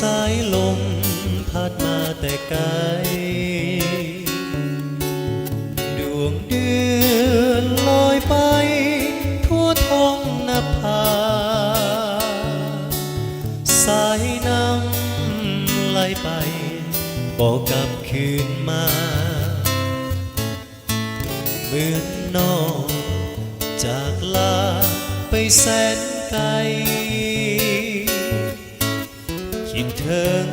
สายลมพัดมาแต่ไกลดวงเดือนลอยไปทั่วท้องนภาสายน้ำไหลไปบอกกลับคืนมาเหมือนน้องจากลาไปแสนไกลคิดถึง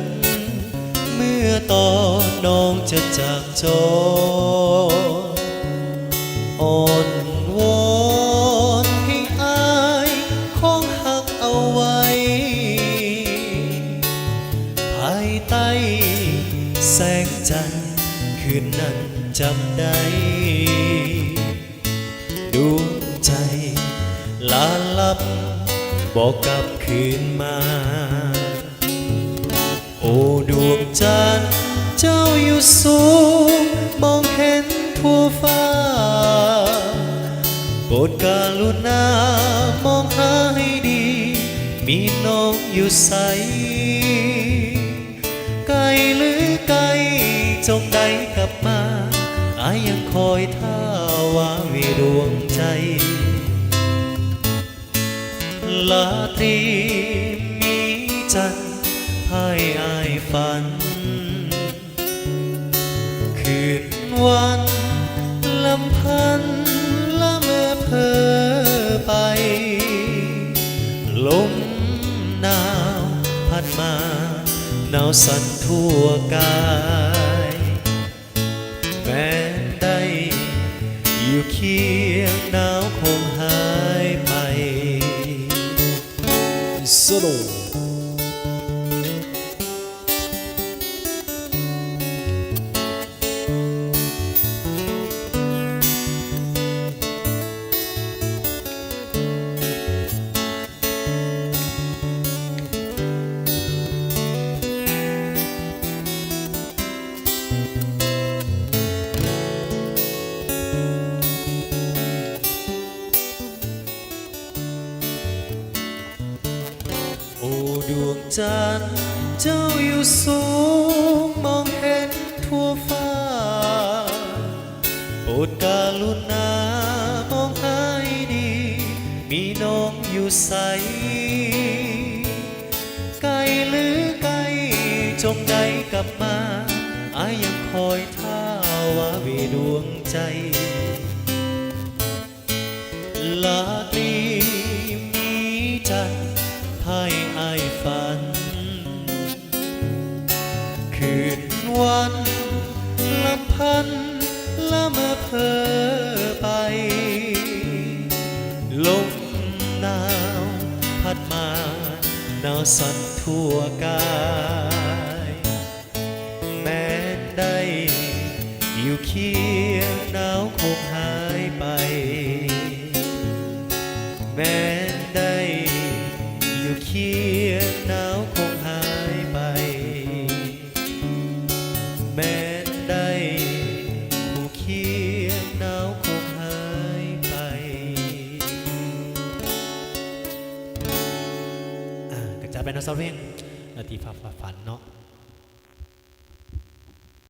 เมื่อตอนน้องจะจากจรอ่อนวอนให้อายของหักเอาไว้ภายใต้แสงจันทร์คืนนั้นจำได้ดวงใจลาลับบอกกลับคืนมาโอ้ดวงจันทร์เจ้าอยู่สูงมองเห็นทั่วฟ้าโปรดกรุณามองหาให้ดีมีน้องอยู่ใสไกลหรือไกลจงได้กลับมาอายยังคอยท่าว่าวิดวงใจลาตรีมีจันทร์ให้อายฝันคืนวันลำพันละเมอเพ้อไปลมหนาวพัดมาหนาวสั่นทั่วกายแม้ได้อยู่เคียงหนาวคงหายไปสโลโอ้ดวงจันทร์เจ้าอยู่สูงมองเห็นทั่วฟ้าโปรดกรุณามองให้ดีมีน้องอยู่ใสไกลหรือไกลจงได้กลับมาอายยังคอยท่าว่าวิดวงใจลาตรีมีจันทร์ให้อายฝันคืนวันลำพันละเมอเพ้อไปลมหนาวพัดมาหนาวสั่นทั่วกายแม้ได้อยู่เคียงหนาวคงหายไปแม้ได้อยู่เคียงหนาวคงหายไปแม้ได้คู่เคียงหนาวคงหายไปก็จะเป็นนักร้องเพลงนาทีฟ้าฝันเนาะ